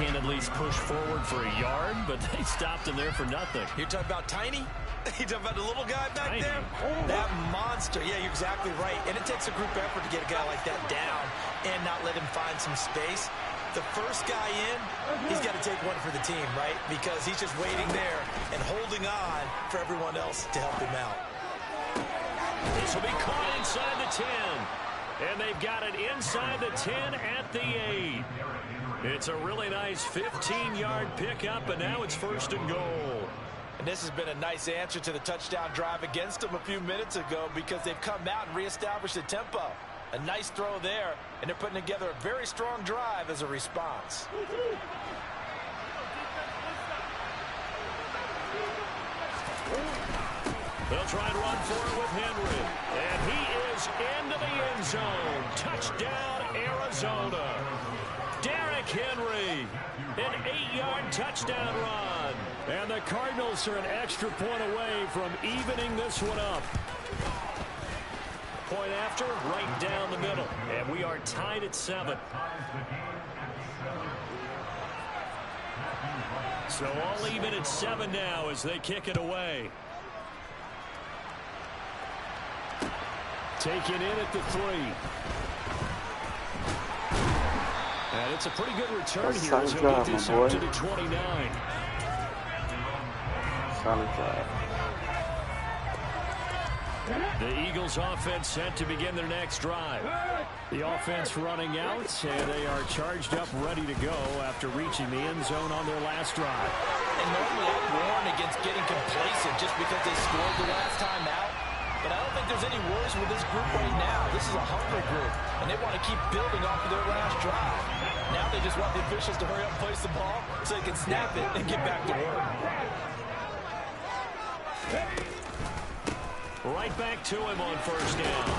can't at least push forward for a yard, but they stopped him there for nothing. You're talking about Tiny? You're talking about the little guy back Tiny. there? That monster. Yeah, you're exactly right. And it takes a group effort to get a guy like that down and not let him find some space. The first guy in, he's got to take one for the team, right? Because he's just waiting there and holding on for everyone else to help him out. This will be caught inside the 10. And they've got it inside the 10 at the 8. It's a really nice 15-yard pickup, and now it's 1st and goal. And this has been a nice answer to the touchdown drive against them a few minutes ago because they've come out and reestablished the tempo. A nice throw there, and they're putting together a very strong drive as a response. They'll try and run for it with Henry. And he is into the end zone. Touchdown, Arizona. Derrick Henry, an 8-yard touchdown run. And the Cardinals are an extra point away from evening this one up. Point after, right down the middle. And we are tied at 7. So all even at 7 now as they kick it away. Taken in at the 3. And it's a pretty good return here as he'll get this up to the 29. Solid drive. The Eagles offense set to begin their next drive. The offense running out, and they are charged up, ready to go after reaching the end zone on their last drive. And normally I warn against getting complacent just because they scored the last time out. But I don't think there's any worries with this group right now. This is a hungry group, and they want to keep building off of their last drive. Now they just want the officials to hurry up and place the ball so they can snap it and get back to work. Right back to him on 1st down.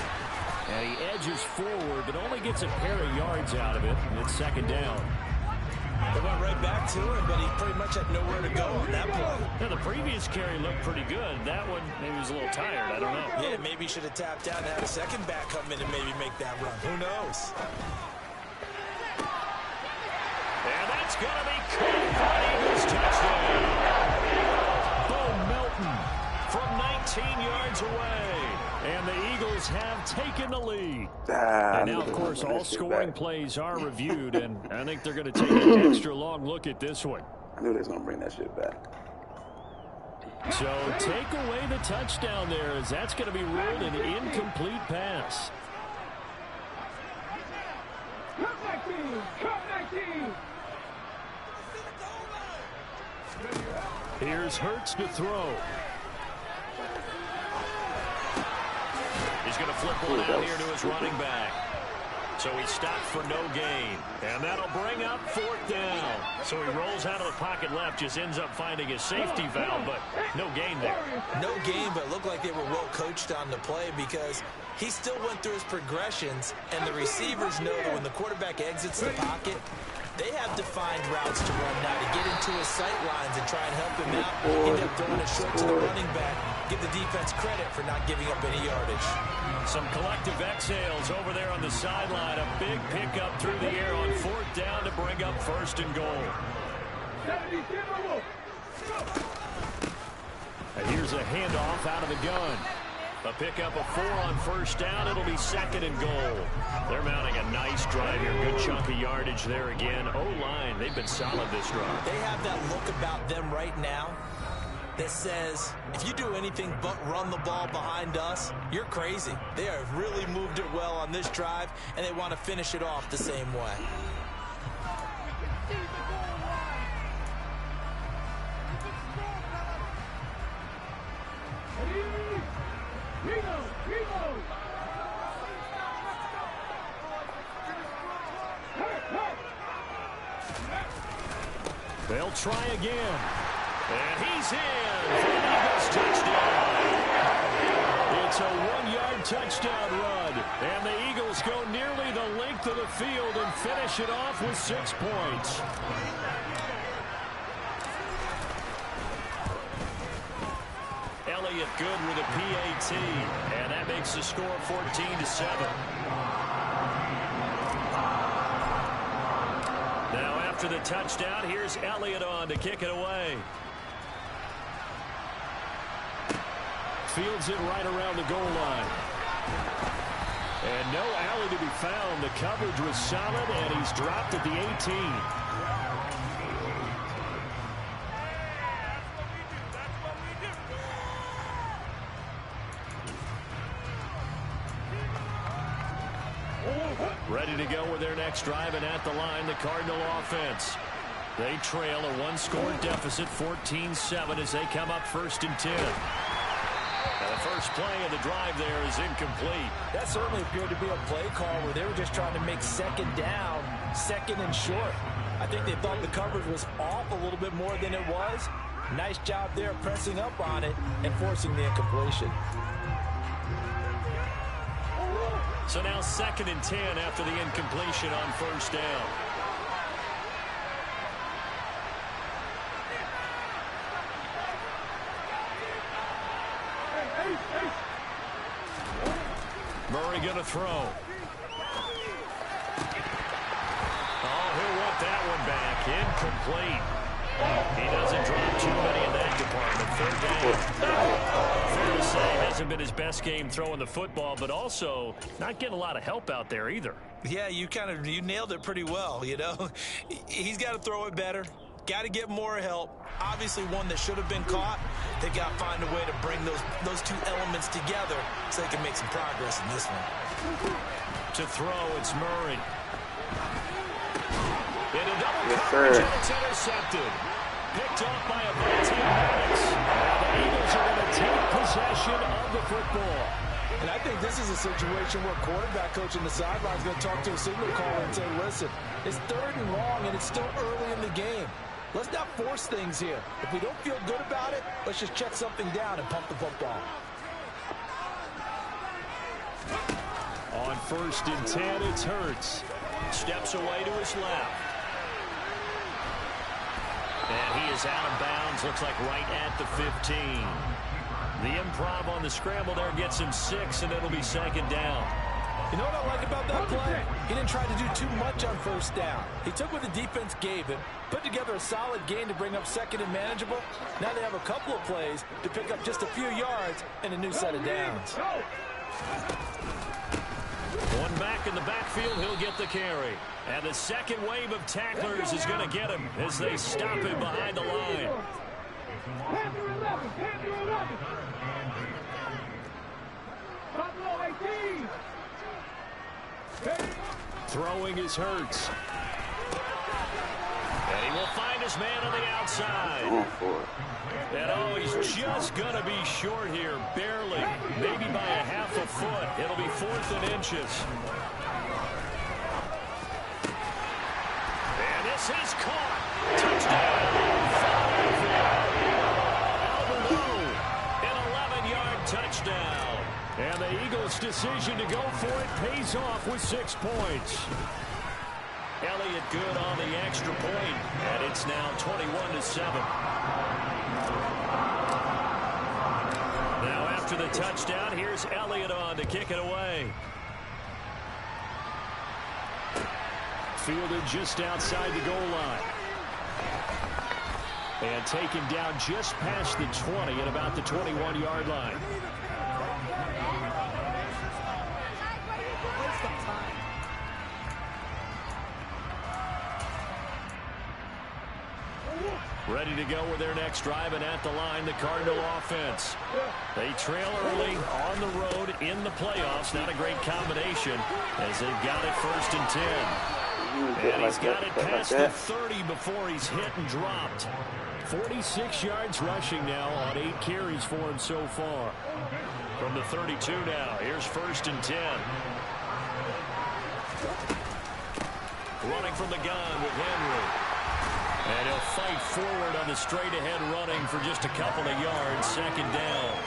And he edges forward, but only gets a pair of yards out of it, and it's 2nd down. They went right back to him, but he pretty much had nowhere to go on that play. Now, the previous carry looked pretty good. That one, maybe he was a little tired. I don't know. Yeah, maybe he should have tapped out and had a second back come in and maybe make that run. Who knows? And that's going to be caught for an Eagles touchdown. Bo Melton from 19 yards away. And the Eagles have taken the lead. And now, of course, all scoring plays are reviewed, and I think they're going to take an extra long look at this one. I knew they was going to bring that shit back. So take away the touchdown there, as that's going to be ruled an incomplete pass. Here's Hurts to throw. He's going to flip one out here to his running back. So he stopped for no gain. And that'll bring up 4th down. So he rolls out of the pocket left, just ends up finding his safety valve, but no gain there. No gain, but it looked like they were well coached on the play because he still went through his progressions, and the receivers know that when the quarterback exits the pocket, they have defined routes to run now to get into his sight lines and try and help him out. End up throwing it short to the running back. Give the defense credit for not giving up any yardage. Some collective exhales over there on the sideline. A big pickup through the air on 4th down to bring up 1st and goal. And here's a handoff out of the gun. A pickup of 4 on 1st down. It'll be 2nd and goal. They're mounting a nice drive here. Good chunk of yardage there again. O-line, they've been solid this drive. They have that look about them right now that says, if you do anything but run the ball behind us, you're crazy. They have really moved it well on this drive, and they want to finish it off the same way. They'll try again. And he's in for an Eagles touchdown. It's a 1-yard touchdown run. And the Eagles go nearly the length of the field and finish it off with 6 points. Elliott good with a PAT. And that makes the score 14-7. Now, after after the touchdown, here's Elliott on to kick it away. Fields it right around the goal line. And no alley to be found. The coverage was solid, and he's dropped at the 18. Ready to go with their next drive, and at the line, the Cardinal offense. They trail a one-score deficit, 14-7, as they come up 1st and 10. And the first play of the drive there is incomplete. That certainly appeared to be a play call where they were just trying to make second down, second and short. I think they thought the coverage was off a little bit more than it was. Nice job there pressing up on it and forcing the incompletion. So now 2nd and 10 after the incompletion on 1st down. Murray going to throw. Oh, he'll want that one back. Incomplete. He doesn't drop too many in that department. 3rd down. Fair to say, hasn't been his best game throwing the football, but also not getting a lot of help out there either. Yeah, you nailed it pretty well, you know. He's got to throw it better. Got to get more help. Obviously one that should have been caught. They got to find a way to bring those two elements together so they can make some progress in this one. To throw, it's Murray. In a double Yes, coverage, sir. and it's intercepted. Picked off by about 10 minutes. The Eagles are going to take possession of the football. And I think this is a situation where quarterback coach in the sideline is going to talk to a signal caller and say, listen, it's 3rd and long and it's still early in the game. Let's not force things here. If we don't feel good about it, let's just check something down and pump the football. On 1st and 10, it's Hurts. Steps away to his left. And he is out of bounds, looks like right at the 15. The improv on the scramble there gets him 6, and it'll be 2nd down. You know what I like about that play? He didn't try to do too much on 1st down. He took what the defense gave him, put together a solid gain to bring up 2nd and manageable. Now they have a couple of plays to pick up just a few yards and a new set of downs. One back in the backfield, he'll get the carry. And the second wave of tacklers is going to get him as they stop him behind the line. Throwing is Hurts. And he will find his man on the outside. Going for it. And oh, he's just going to be short here, barely, maybe by a half a foot. It'll be 4th and inches. And this is caught. Touchdown. An 11-yard touchdown. And the Eagles' decision to go for it pays off with 6 points. Elliott good on the extra point, and it's now 21-7. Now after the touchdown, here's Elliott on to kick it away. Fielded just outside the goal line. And taken down just past the 20 at about the 21-yard line. Ready to go with their next drive, and at the line, the Cardinal offense. They trail early on the road in the playoffs. Not a great combination as they've got it 1st and 10. And he's got it past the 30 before he's hit and dropped. 46 yards rushing now on 8 carries for him so far. From the 32 now, here's 1st and 10. Running from the gun with Henry. And he'll fight forward on the straight-ahead running for just a couple of yards. 2nd down.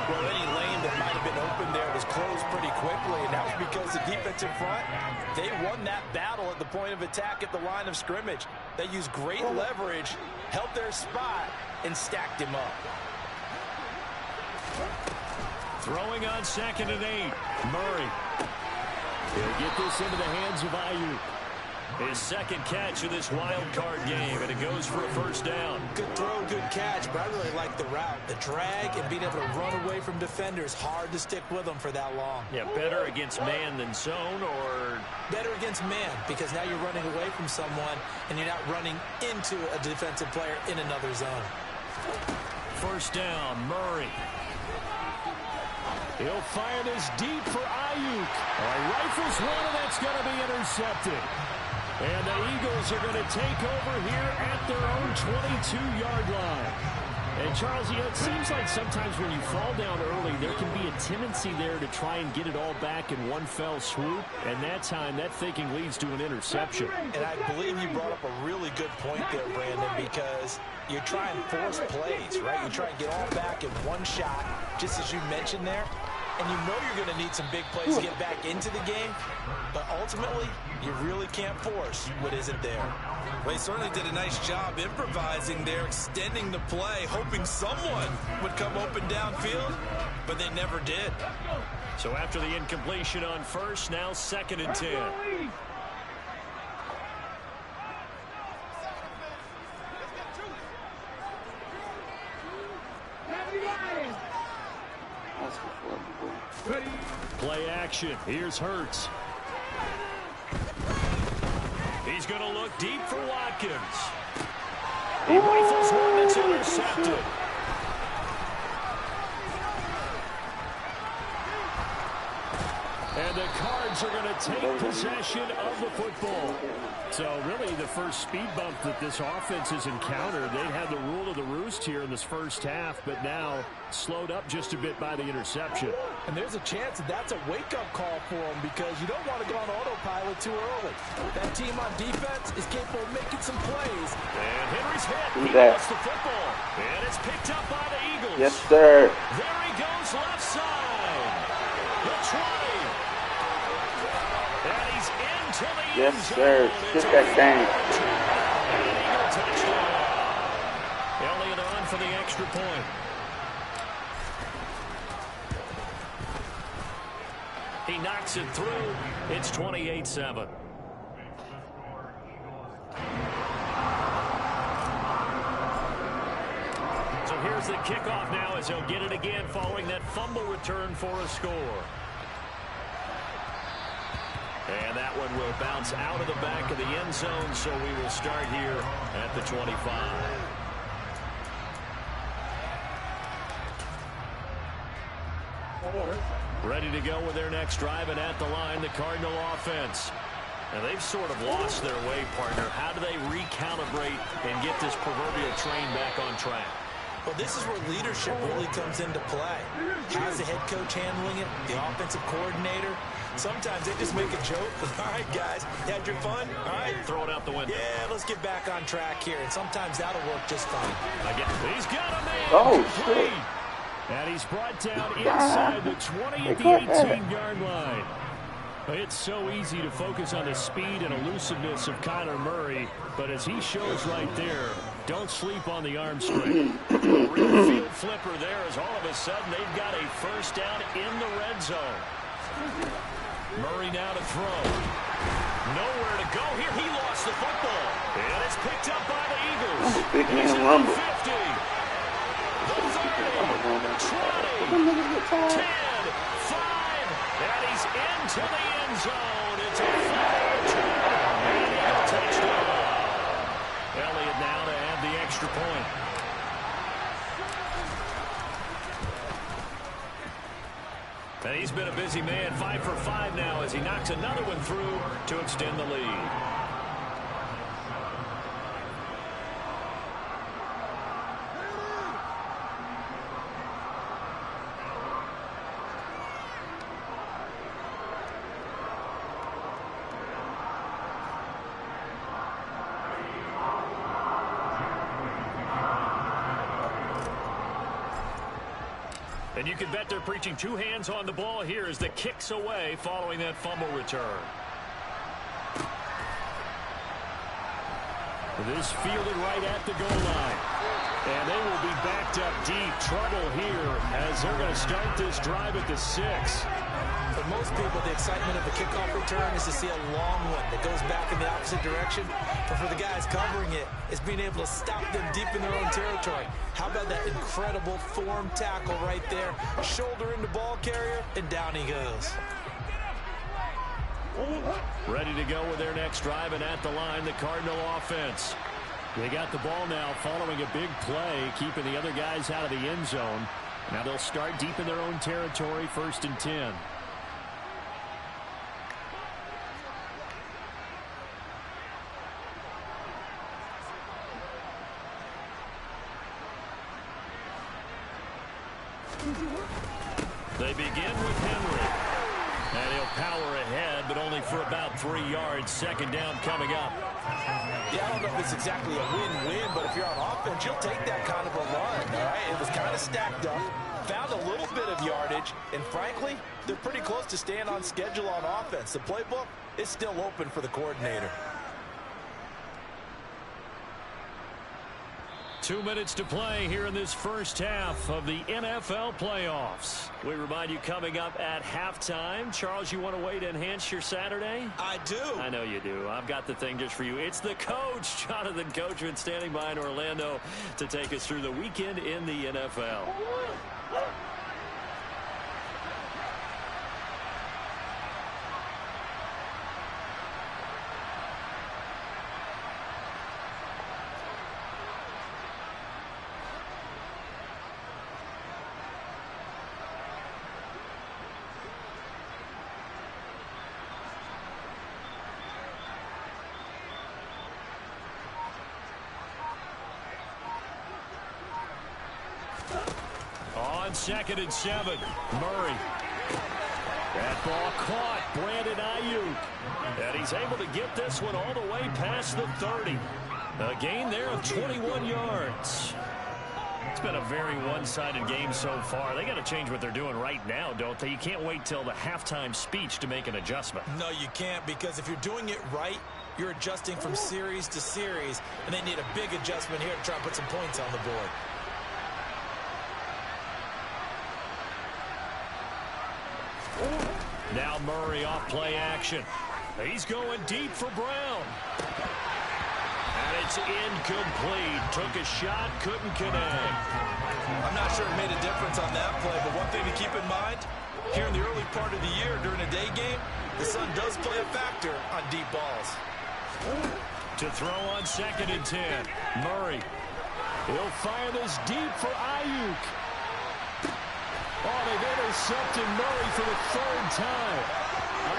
Well, any lane that might have been open there was closed pretty quickly, and that was because the defense in front, they won that battle at the point of attack at the line of scrimmage. They used great leverage, held their spot, and stacked him up. Throwing on 2nd and 8. Murray. He'll get this into the hands of Ayuk. His second catch of this wild card game, and it goes for a first down. Good throw, good catch, but I really like the route. The drag and being able to run away from defenders, hard to stick with them for that long. Yeah, better against man than zone, or? Better against man, because now you're running away from someone and you're not running into a defensive player in another zone. First down, Murray. He'll fire this deep for Ayuk. Rifles one, and that's going to be intercepted. And the Eagles are going to take over here at their own 22-yard line. And, Charles, it seems like sometimes when you fall down early, there can be a tendency there to try and get it all back in one fell swoop. And that time, that thinking leads to an interception. And I believe you brought up a really good point there, Brandon, because you're trying to force plays, right? You try and get all back in one shot, just as you mentioned there. And you know you're going to need some big plays to get back into the game. But ultimately, you really can't force what isn't there. Well, he certainly did a nice job improvising there, extending the play, hoping someone would come open downfield, but they never did. So after the incompletion on first, now 2nd and 10. Play action. Here's Hurts. He's going to look deep for Watkins. He rifles one that's intercepted. And the Cards are going to take possession of the football. So really the first speed bump that this offense has encountered, they had the rule of the roost here in this first half, but now slowed up just a bit by the interception. And there's a chance that that's a wake-up call for them, because you don't want to go on autopilot too early. That team on defense is capable of making some plays. And Henry's hit. He lost the football. And it's picked up by the Eagles. Yes, sir. There he goes left side. The 20. And he's into the Yes, end zone. sir. Get that thing. Eagle touchdown. Elliott on for the extra point. He knocks it through. It's 28-7. So here's the kickoff now as he'll get it again following that fumble return for a score. And that one will bounce out of the back of the end zone, so we will start here at the 25. Ready to go with their next drive, and at the line, the Cardinal offense. And they've sort of lost their way, partner. How do they recalibrate and get this proverbial train back on track? Well, this is where leadership really comes into play. How's the head coach handling it? The offensive coordinator? Sometimes they just make a joke. All right, guys, you had your fun? All right. Throw it out the window. Yeah, let's get back on track here. And sometimes that'll work just fine. Again, he's got a man. Oh, complete. And he's brought down inside the 20 at the 18-yard line. It's so easy to focus on the speed and elusiveness of Kyler Murray, but as he shows right there, don't sleep on the arm strength. A real field flipper there as all of a sudden they've got a first down in the red zone. Murray now to throw. Nowhere to go here. He lost the football. And it's picked up by the Eagles. Big He's man at rumble. the 50. The 30. 20. 10. 5. And he's into the end zone. It's a flag and a touchdown. Elliott now to add the extra point. And he's been a busy man, 5 for 5 now as he knocks another one through to extend the lead. And you can bet they're preaching two hands on the ball here as the kick's away following that fumble return. This fielded right at the goal line. And they will be backed up deep. Trouble here as they're going to start this drive at the 6. For most people, the excitement of the kickoff return is to see a long one that goes back in the opposite direction. But for the guys covering it, it's being able to stop them deep in their own territory. How about that incredible form tackle right there? Shoulder into ball carrier, and down he goes. Ready to go with their next drive, and at the line, the Cardinal offense. They got the ball now following a big play, keeping the other guys out of the end zone. Now they'll start deep in their own territory, 1st and 10. They begin with Henry. And he'll power ahead, but only for about 3 yards. 2nd down coming up. Yeah, I don't know if it's exactly a win-win, but if you're on offense, you'll take that kind of a run, all right? It was kind of stacked up, found a little bit of yardage, and frankly, they're pretty close to staying on schedule on offense. The playbook is still open for the coordinator. 2 minutes to play here in this first half of the NFL playoffs. We remind you coming up at halftime. Charles, you want a way to enhance your Saturday? I do. I know you do. I've got the thing just for you. It's the coach, Jonathan Coachman, standing by in Orlando to take us through the weekend in the NFL. On 2nd and 7, Murray. That ball caught. Brandon Ayuk. And he's able to get this one all the way past the 30. A gain there of 21 yards. It's been a very one-sided game so far. They got to change what they're doing right now, don't they? You can't wait till the halftime speech to make an adjustment. No, you can't, because if you're doing it right, you're adjusting from series to series, and they need a big adjustment here to try and put some points on the board. Now Murray off play action. He's going deep for Brown. And it's incomplete. Took a shot, couldn't connect. I'm not sure it made a difference on that play, but one thing to keep in mind, here in the early part of the year during a day game, the sun does play a factor on deep balls. To throw on 2nd and 10. Murray. He'll fire this deep for Ayuk. Oh, they've intercepted Murray for the 3rd time.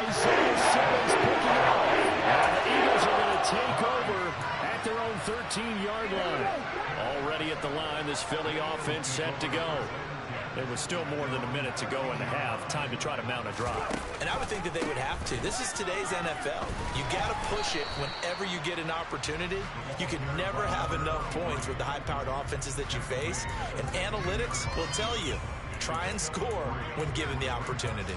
Isaiah Simmons picking it up. And the Eagles are going to take over at their own 13-yard line. Already at the line, this Philly offense set to go. There was still more than a minute to go in the half. Time to try to mount a drive. And I would think that they would have to. This is today's NFL. You got to push it whenever you get an opportunity. You can never have enough points with the high-powered offenses that you face. And analytics will tell you, try and score when given the opportunity.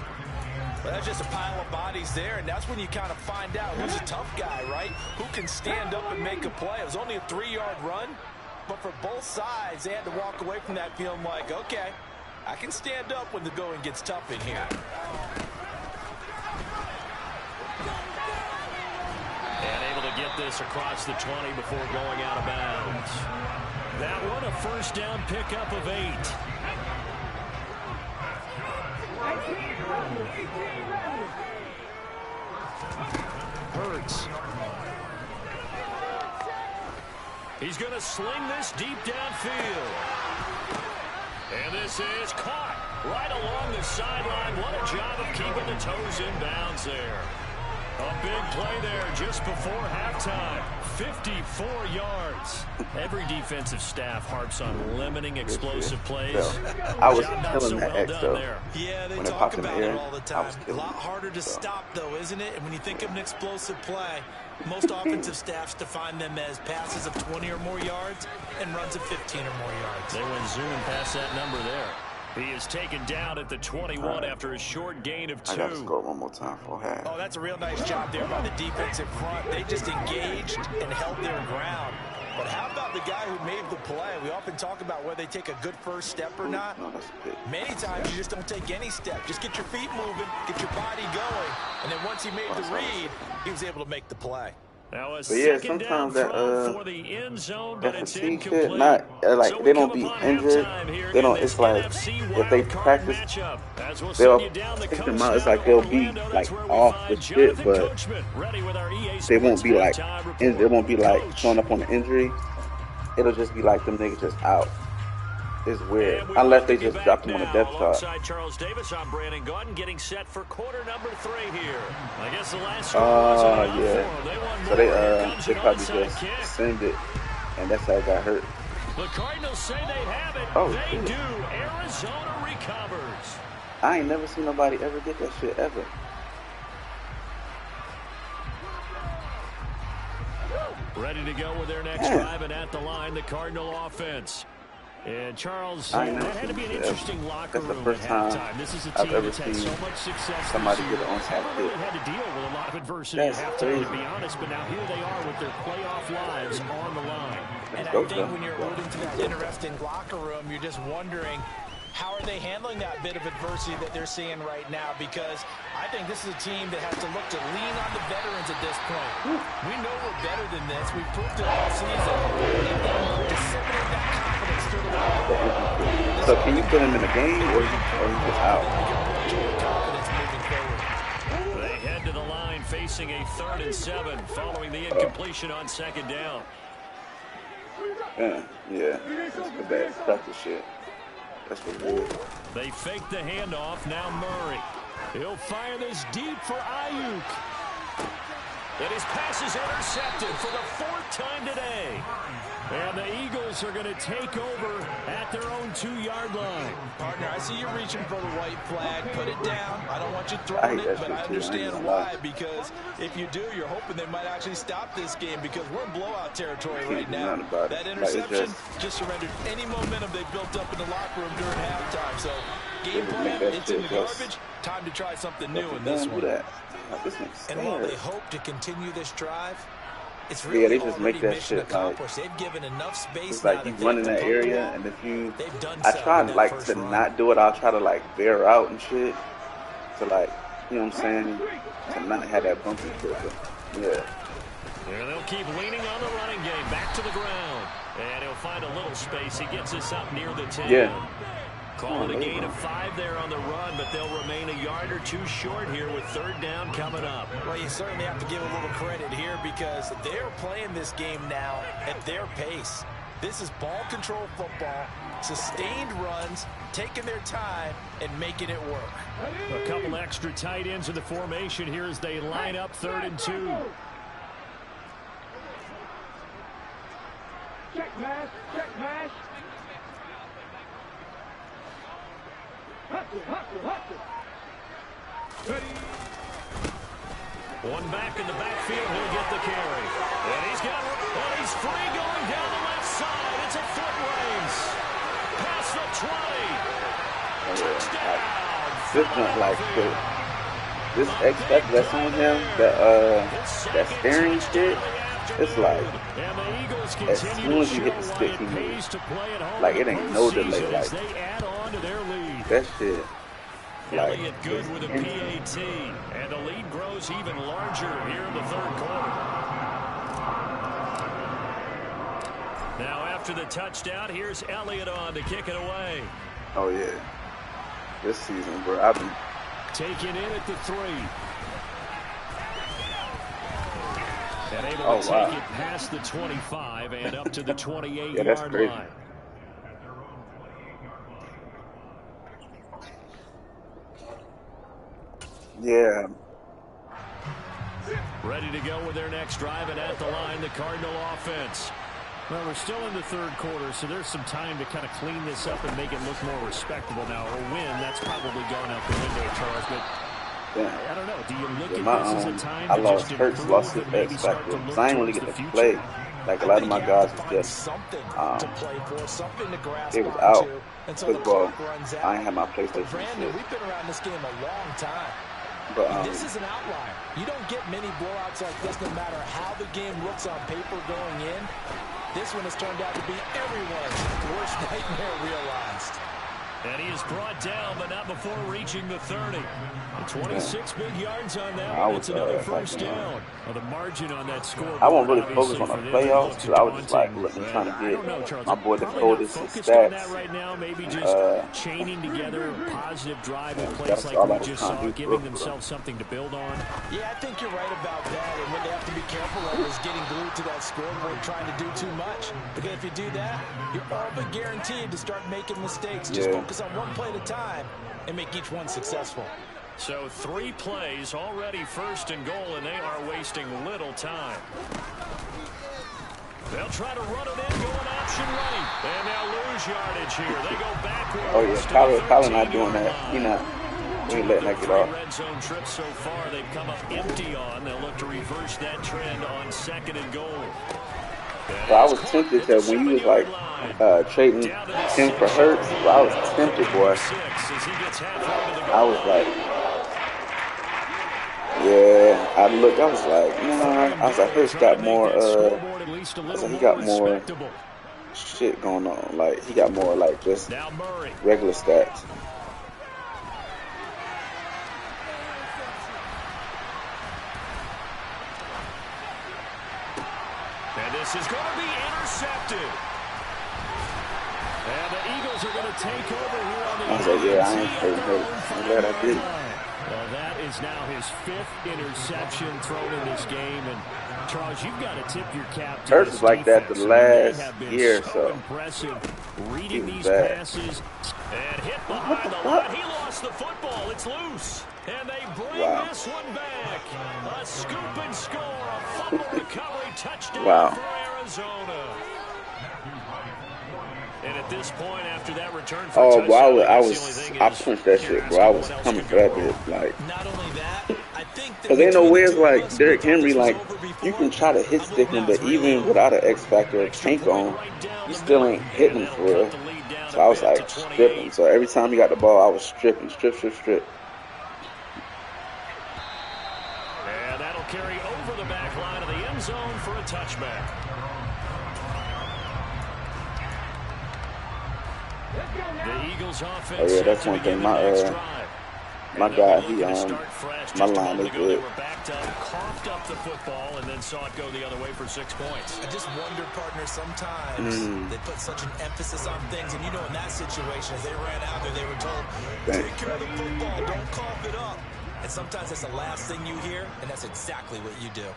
Well, that's just a pile of bodies there, and that's when you kind of find out who's a tough guy, right? Who can stand up and make a play. It was only a 3-yard run, but for both sides, they had to walk away from that feeling like, okay, I can stand up when the going gets tough in here. And able to get this across the 20 before going out of bounds. That one, a 1st down pickup of 8. Hurts. He's going to sling this deep downfield. And this is caught right along the sideline. What a job of keeping the toes in bounds there. A big play there just before halftime. 54 yards. Every defensive staff harps on limiting explosive plays. I was Job killing that X though. Yeah, they When it talk popped in the about it air, all the I time. was A killing lot it. harder to So. stop, though, isn't it? And when you think of an explosive play, most offensive staffs define them as passes of 20 or more yards and runs of 15 or more yards. They went zooming past that number there. He is taken down at the 21 after a short gain of 2. I got to score one more time for half. Oh, that's a real nice job there by the defensive front. They just engaged and held their ground. But how about the guy who made the play? We often talk about whether they take a good first step or not. No, that's a pick. Many times you just don't take any step. Just get your feet moving, get your body going. And then once he made the read, he was able to make the play. Now But yeah, sometimes that for the end zone, but that it's fatigue shit, incomplete. not like So they we don't come be upon injured. halftime here They don't. in It's this like NFC if they wildcard practice, matchup. As we'll they'll send you down the take coast them out. It's now like to they'll be Orlando. That's like where we off find with shit, Jonathan but Coachman, ready with our EA they won't Sports be like halftime report. they won't be like Coach. showing up on the injury. It'll just be like them niggas just out. It's weird. And we Unless they welcome you just back drop them on a now. depth chart. Alongside Charles Davis, I'm Brandon Gordon, getting set for quarter number 3 here. I guess the last score wasn't enough for them. They Yeah. won So more. they Here comes they an probably onside just kick. send it, and that's how it got hurt. The Cardinals say they have it. Oh, they shit. do. Arizona recovers. I ain't never seen nobody ever get that shit ever. Ready to go with their next Yeah. drive, and at the line, the Cardinal offense. And Charles, I ain't that never had to seen be an it ever. interesting locker That's the room first at time halftime. This is a I've team ever that's had seen so much success somebody this get year. an onside Never really kick. had to deal with a lot of adversity That's at halftime, to crazy. be honest. But now here they are with their playoff lives on the line. And I Let's go, think bro. when you're alluding to that interesting locker room, you're just wondering, how are they handling that bit of adversity that they're seeing right now? Because I think this is a team that has to look to lean on the veterans at this point. We know we're better than this. We've proved it all season. And then disseminate that confidence through the locker. So can you put him in the game, or he just out? Confidence moving forward. They head to the line facing a 3rd and 7 following the incompletion on 2nd down. Yeah. That's bad practice shit. That's what it is. They fake the handoff. Now Murray. He'll fire this deep for Ayuk. And his pass is intercepted for the 4th time today. And the Eagles are going to take over at their own 2-yard line. Partner, I see you reaching for the white flag. Put it down. I don't want you I throwing hate it, that but shit I too. understand I ain't gonna why. lie. Because if you do, you're hoping they might actually stop this game, because we're in blowout territory Can't right do now. nothing about it. That Like, it's interception just surrendered any momentum they built up in the locker room during halftime. So game They just plan, make that it's in shit the just- garbage. Time to try something new Don't in this do one. that. Like, this nigga's And while they scared. hope to continue this drive, it's Yeah, really they just make already that mission shit, like, accomplished. They've given enough space It's now like you that run they in have that to pump the area, ball. and if you, They've done I so try with that like first to run. not do it. I'll try to like bear out and shit, to like, you know what I'm saying, to not have that bumpy shit. But yeah, And they'll keep leaning on the running game. Back to the ground. And he'll find a little space. He gets us up near the 10. Yeah. Call it a gain of 5 there on the run, but they'll remain a yard or 2 short here with 3rd down coming up. Well, you certainly have to give a little credit here, because they're playing this game now at their pace. This is ball control football, sustained runs, taking their time and making it work. A couple extra tight ends in the formation here as they line up 3rd and 2. Check pass, check pass. Hustle. Ready. One back in the backfield, he'll get the carry. And he's free going down the left side. It's a foot race. Past the 20. Touchdown. this one like this X Factor that's on him, that staring shit. It's like And the Eagles as continue soon as to you hit the show stick, what he it pays moves. to play at home Like in it the ain't no delay. postseason as Like they add on to their lead. that shit. Like Elliott good with a PAT, and the lead grows even larger here in the 3rd quarter. Now after the touchdown, here's Elliott on to kick it away. oh yeah, this season, bro, I've been Taken in at the 3. And able Oh, to wow. take it past the 25 and up to the 28-yard Yeah, that's crazy. line. yeah. Ready to go with their next drive, and at the line, the Cardinal offense. Well, we're still in the 3rd quarter, so there's some time to kind of clean this up and make it look more respectable. Now, a win, that's probably gone out the window, Charles, but Yeah. I don't know. Do you look Yeah, at this as a time I to lost just Hurts, improve lost his and maybe X start Factor. to look So I ain't really towards get the to future? play Like a lot of my guys was just something to play for, something to grasp they was out onto until because the well, clock runs out. I ain't have my But PlayStation Brandon, shit. we've been around this game a long time. But And this is an outlier. You don't get many blowouts like this no matter how the game looks on paper going in. This one has turned out to be everyone's worst nightmare realized. And he is brought down, but not before reaching the 30. 26 big yards on that one. It's another first down. Well, the margin on that score. I won't really focus on the playoffs because I was just like trying to get my boy the coldest stats. Right now, maybe just chaining together a positive drive in place like we just saw, giving themselves something to build on. Yeah, I think you're right about that. And what they have to be careful of is getting glued to that scoreboard, trying to do too much. Because if you do that, you're all but guaranteed to start making mistakes. Just focus on one play at a time and make each one successful. So 3 plays already first and goal, and they are wasting little time. They'll try to run it in, going option right. And they'll lose yardage here. They go backwards. Oh yeah, Kyler not doing that. He ain't letting that get off. Red zone trips so far, they've come up empty on. They'll look to reverse that trend on 2nd and goal. So I was tempted to when you was like trading him for Hurts. So I was tempted, boy. I was like, yeah. I was like, nah. I was like, Hurts got more. I was like, he got more shit going on. Like he got more like just regular stats. And this is going to be intercepted. And the Eagles are going to take over here on the I was like, yeah, I ain't hurt. I'm glad I did. Well, that is now his 5th interception thrown in this game. And, Charles, you've got to tip your cap to Hurts was like that the last year or so. Impressive reading these passes. And hit behind the line. He lost the football. It's loose. And they bring this one back. A scoop and score. A fumble recovery touchdown for Arizona. And at this point, after that return for I punched that shit, bro. I was coming for that bitch. Like, not only that, I think because ain't no way it's like Derrick Henry, like, you can try to hit stick him, but even without an X Factor tank on, you still ain't hitting him for real. So I was like stripping. So every time he got the ball, I was stripping, strip. And that'll carry over the back line of the end zone for a touchback. The Eagles offense. Oh yeah, that's one thing. My guy, my line is good. Coughed up the football and then saw it go the other way for 6 points. I just wonder, partner, sometimes they put such an emphasis on things, and you know, in that situation, as they ran out there, they were told, take care of the football, don't cough it up. And sometimes that's the last thing you hear, and that's exactly what you do.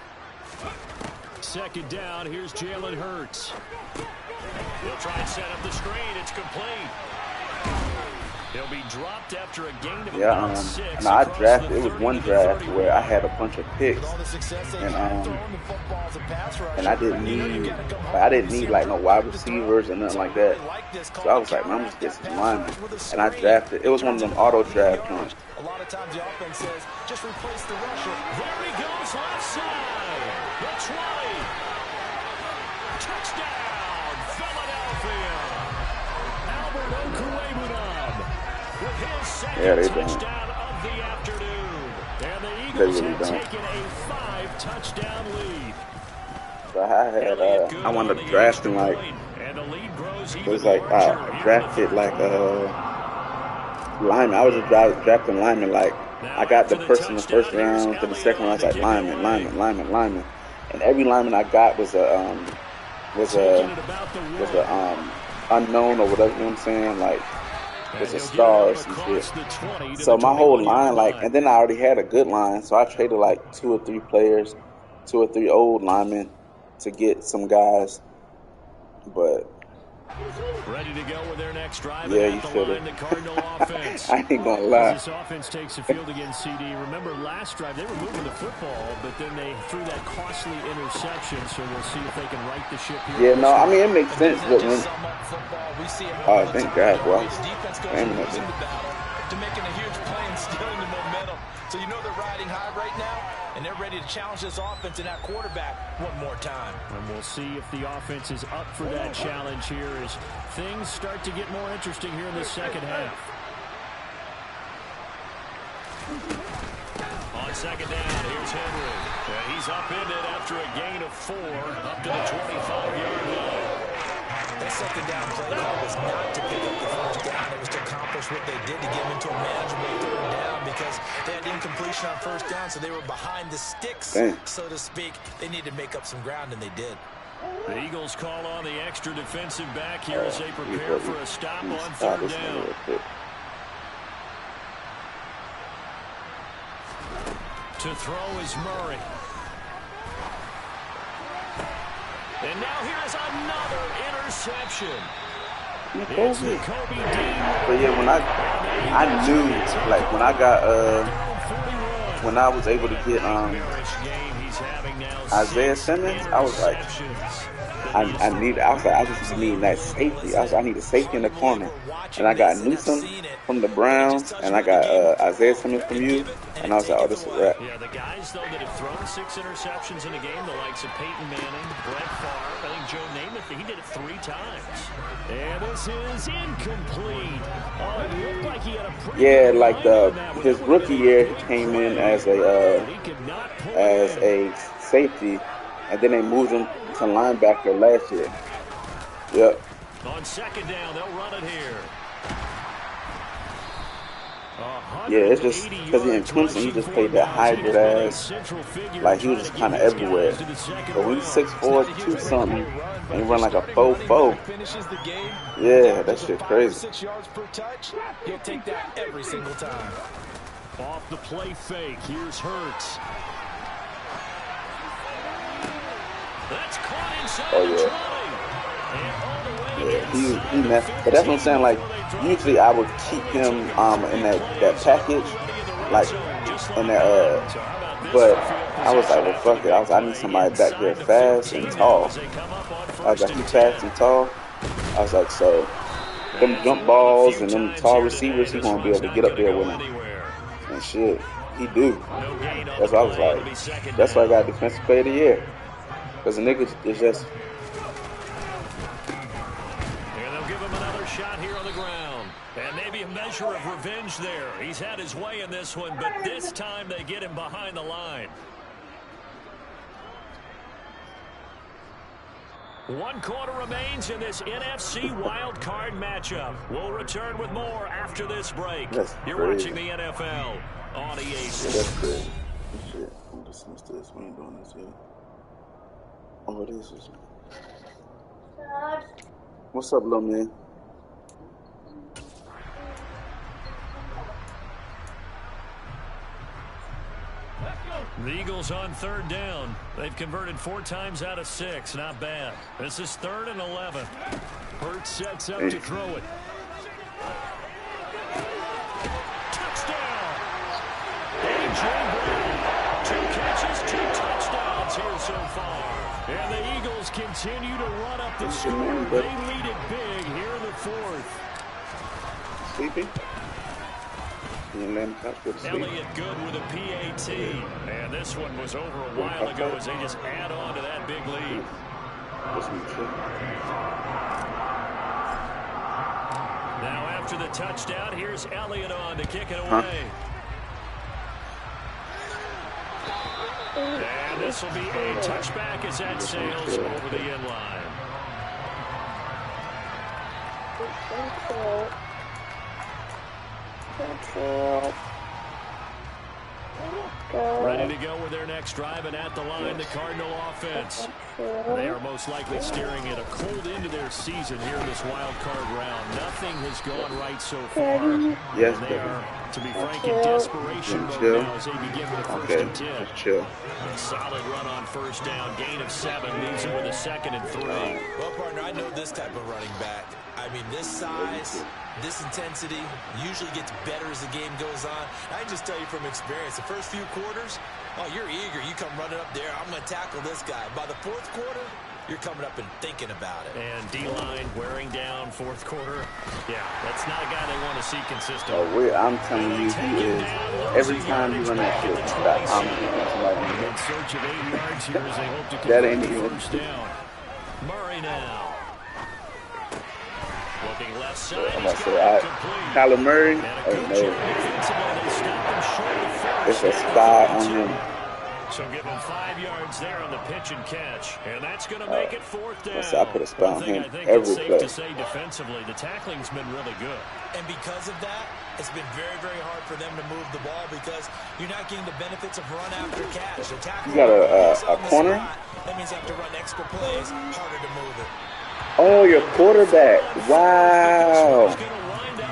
2nd down, here's Jalen Hurts. He'll try and set up the screen. It's complete. He'll be dropped after a gain of about 6. I drafted. It was one draft where I had a bunch of picks, and I didn't need like no wide receivers and nothing like that. So I was like, man, I'm just get some linemen, and I drafted. It was one of them auto draft ones. A lot of times the offense says, just replace the rusher. There he goes, left side. The 20. Touchdown, Philadelphia. Albert Okwuegbunam with his second touchdown of the afternoon. And the Eagles have taken a 5-touchdown lead. So I wound up drafting like, it was like I drafted like lineman. I was just drafting lineman. Like I got the person in the first round, then the second round I was like lineman. And every lineman I got was a unknown or whatever, you know what I'm saying? Like, was a star or some shit. So my whole line, like, and then I already had a good line, so I traded like 2 or 3 players, 2 or 3 old linemen to get some guys. But ready to go with their next drive. Yeah, you should have. I ain't gonna lie. This offense takes the field again, CD. Remember last drive, they were moving the football, but then they threw that costly interception, so we'll see if they can right the ship here. Yeah, no, I mean, it makes sense. But when, thank God, bro. Aiming at to making a huge play and stealing the momentum. So you know they're riding high right now, and they're ready to challenge this offense and that quarterback one more time. And we'll see if the offense is up for that challenge here as things start to get more interesting here in the second half. On second down, here's Henry. He's upended after a gain of 4 up to the 25-yard line. That second down play call was not to pick up the first down. It was to accomplish what they did to get them into a manageable third down because they had incompletion on first down, so they were behind the sticks, so to speak. They needed to make up some ground, and they did. The Eagles call on the extra defensive back here as they prepare for a stop on third down. To throw is Murray. And now here's another interception. It's Kobe Dean. But yeah, when I knew, like when I got when I was able to get Isaiah Simmons, I was like, I just need that safety. I need a safety in the corner. And I got Newsom from the Browns, and I got Isaiah Simmons from you, and I was like, oh, this is a wrap. Yeah, the guys, though, that have thrown 6 interceptions in a game, the likes of Peyton Manning, Brett Favre, I think Joe Namath, he did it 3 times. And this is incomplete. Oh, it looked like he had a pretty like his rookie year, he came in as a safety, and then they moved him to linebacker last year. Yep. On second down, they'll run it here. Yeah, it's just because in Clemson, he just played that hybrid ass. Like, he was just kind of everywhere. But when he's 6'4", 2-something, and he run like a 4-4. Yeah, that shit crazy. 6 yards per touch, he'll take that every single time. Off the play fake, here's Hurts. That's caught inside. Oh, yeah. He messed. But that's what I'm saying. Like, usually I would keep him in that package, like in that. But I was like, well, fuck it. I need somebody back there fast and tall. I was like, he fast and tall. I was like, so them jump balls and them tall receivers, he gonna be able to get up there with him. And shit, he do. That's why I was like, that's why I got Defensive Player of the Year. Because the niggas is just. And they'll give him another shot here on the ground. And maybe a measure of revenge there. He's had his way in this one, but this time they get him behind the line. 1 quarter remains in this NFC wild card matchup. We'll return with more after this break. You're watching the NFL on EA Sports. That's crazy. Shit, I'm dismiss this. We ain't doing this yet. Oh, it is. What's up, little man? The Eagles on third down. They've converted 4 times out of 6. Not bad. This is 3rd and 11. Hurts sets up to throw it. Touchdown! A.J. Brown. 2 catches, 2 touchdowns here so far. And the Eagles continue to run up the score. They lead it big here in the 4th. Sleeping? Elliott good with a PAT. And this one was over a while ago as they just add on to that big lead. Now after the touchdown, here's Elliott on to kick it away. And this will be a touchback as that sails over the end line. Ready to go with their next drive, and at the line, the Cardinal offense. They are most likely staring at a cold end of their season here in this wild card round. Nothing has gone right so far. Yes, they are, to be frank, in desperation mode now as they begin with the 1st and 10. Just chill. A solid run on first down, gain of 7, leaves them with a 2nd and 3. Well, partner, I know this type of running back. I mean, this size, this intensity usually gets better as the game goes on. I can just tell you from experience, the first few quarters, oh, you're eager. You come running up there, I'm going to tackle this guy. By the 4th quarter, you're coming up and thinking about it. And D-line wearing down fourth quarter. Yeah, that's not a guy they want to see consistent. I'm telling you, he is. Every time you run that shit, I'm in search of 8 yards here as they hope to that ain't convert even first down. Murray now. Looking left side. I'm about to say, Kyler Murray, oh no. It's a spy on him. So give him 5 yards there on the pitch and catch, and that's going to make it fourth down. I put a spy on him I think every it's safe play. to say defensively, the tackling's been really good. And because of that, it's been very, very hard for them to move the ball because you're not getting the benefits of run after catch. You got a corner? That means you have to run extra plays, harder to move it. Oh, your quarterback. Wow.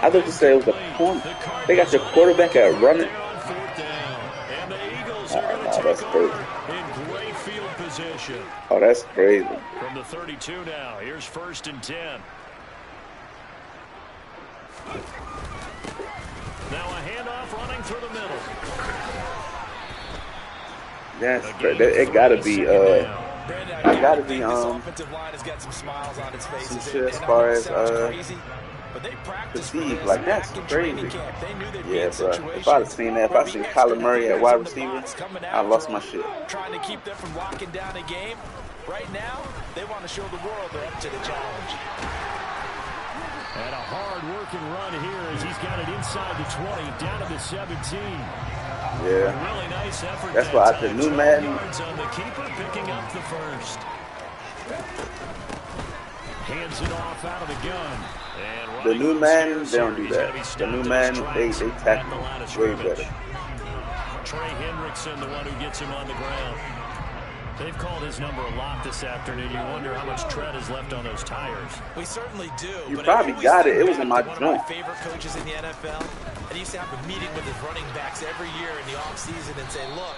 I thought you said it was a corner. They got your quarterback at running. That's crazy. In great field position. Oh, that's crazy. From the 32 now, here's 1st and 10. Now a handoff running through the middle. That's crazy. It gotta be I gotta be offensive line has got some smiles on its faces. some shit as far as fatigue. Like, that's crazy. Yeah, bro. If I'd have seen that, if I seen Kyler Murray at wide receiver, I lost my shit. Trying to keep them from locking down a game. Right now, they want to show the world they're up to the challenge. And a hard-working run here as he's got it inside the 20, down to the 17. Yeah. Really nice effort. That's why I said new Madden. On the keeper picking up the first. Hands it off out of the gun. And the new Madden, they don't do that. The new Madden, they tackle way better. Trey Hendrickson, the one who gets him on the ground. They've called his number a lot this afternoon. You wonder how much tread is left on those tires. We certainly do. You probably got it. It was in my joint. joint. One of my favorite coaches in the NFL, and he used to have a meeting with his running backs every year in the offseason and say, look,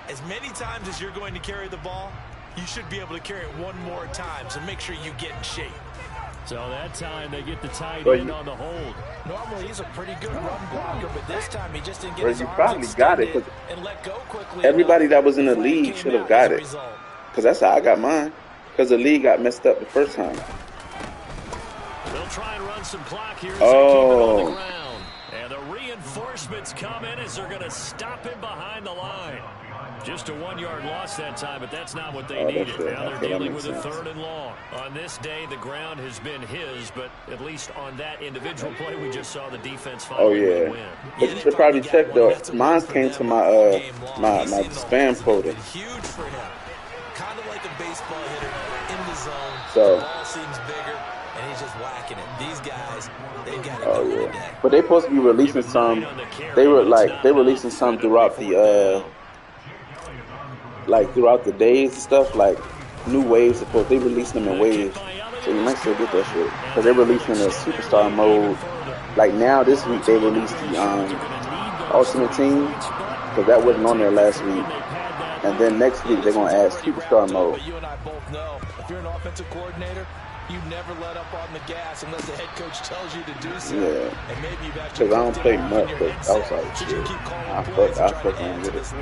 as many times as you're going to carry the ball, you should be able to carry it one more time, so make sure you get in shape. So that time they get the tight end on the hold. Normally he's a pretty good run blocker, but this time he just didn't get his arms probably got it and let go quickly. Everybody that was in the league should have got it. Because that's how I got mine. Because the league got messed up the first time. They'll try and run some clock here as they keep it on the ground. And the reinforcements come in as they're going to stop him behind the line. Just a 1-yard loss that time, but that's not what they needed. Now they're dealing with a 3rd and long. On this day, the ground has been his, but at least on that individual play, we just saw the defense finally win. But you should probably check, though. Mine came to my my spam folder. Huge for him. Kind of like a baseball hitter in the zone. So, the ball seems bigger, and he's just whacking it. These guys, they've got to go today. But they're supposed to be releasing some. They're releasing some throughout the throughout the days and stuff, like new waves. They release them in waves, so you might still get that shit. Because they're releasing the superstar mode. Like now, this week they released the Ultimate Team, because that wasn't on there last week. And then next week they're gonna add superstar mode. But you and I both know if you're an offensive coordinator, you never let up on the gas unless the head coach tells you to do so. Yeah. And maybe you've actually because I don't play much, but I was like, shit, I fuck on with it.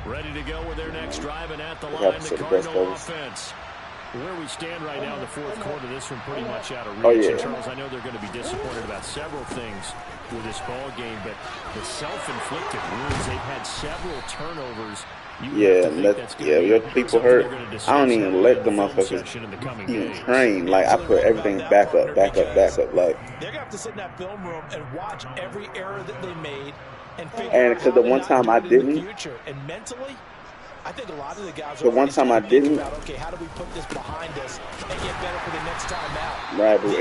Ready to go with their next drive, and at the line, the Cardinal offense. Where we stand right now in the fourth quarter, this one pretty much out of reach. Oh, yeah. And Charles, I know they're going to be disappointed about several things with this ball game, but the self-inflicted wounds, they've had several turnovers. Your people hurt. I don't even let the motherfuckers even train. Like, I put everything back up. Like, they're going to have to sit in that film room and watch every error that they made. And because the one time I didn't, and mentally, I think a lot of the guys the one time I didn't, okay, how do we put this behind us and get better for the next time out? Right, but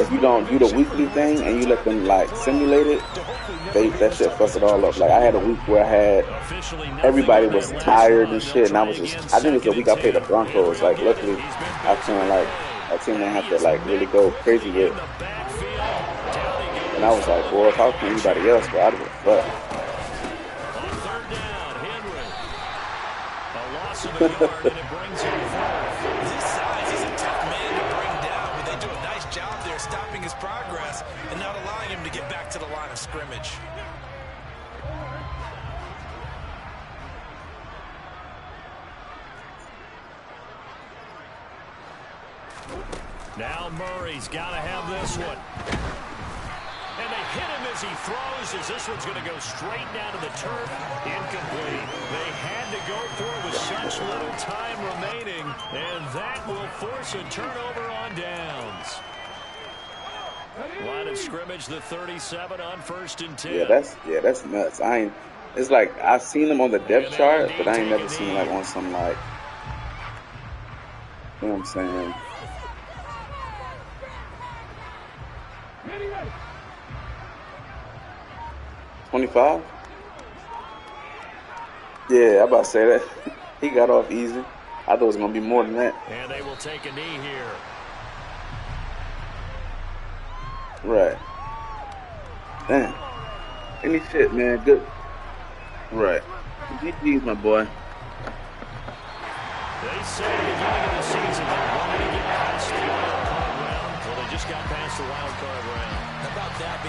if you don't do the weekly thing and you let them like simulate it, that shit fuck it all up. Like I had a week where I had everybody was tired and shit, and I think it was the week I played the Broncos. Like luckily, I kind of like a team I have to like really go crazy with. And I was like, boy, if I was playing anybody else, bro, I'd have been fucked. On 3rd down, Henry. A loss of a yard, and it brings him forth. His size, he's a tough man to bring down, but they do a nice job there stopping his progress and not allowing him to get back to the line of scrimmage. Now Murray's got to have this one. And they hit him as he throws, as this one's going to go straight down to the turf. Incomplete. They had to go for it with such little time remaining, and that will force a turnover on downs. Line of scrimmage, the 37 on 1st and 10. Yeah, that's nuts. It's like I've seen them on the depth chart, but I ain't never seen like on some like, you know what I'm saying? 25? Yeah, I'm about to say that. He got off easy. I thought it was going to be more than that. And they will take a knee here. Right. Damn. Any shit, man. Good. Right. GG's, my boy. They said at the beginning of the season they wanted to get past the wild card round. Well, they just got past the wild card round. How about that being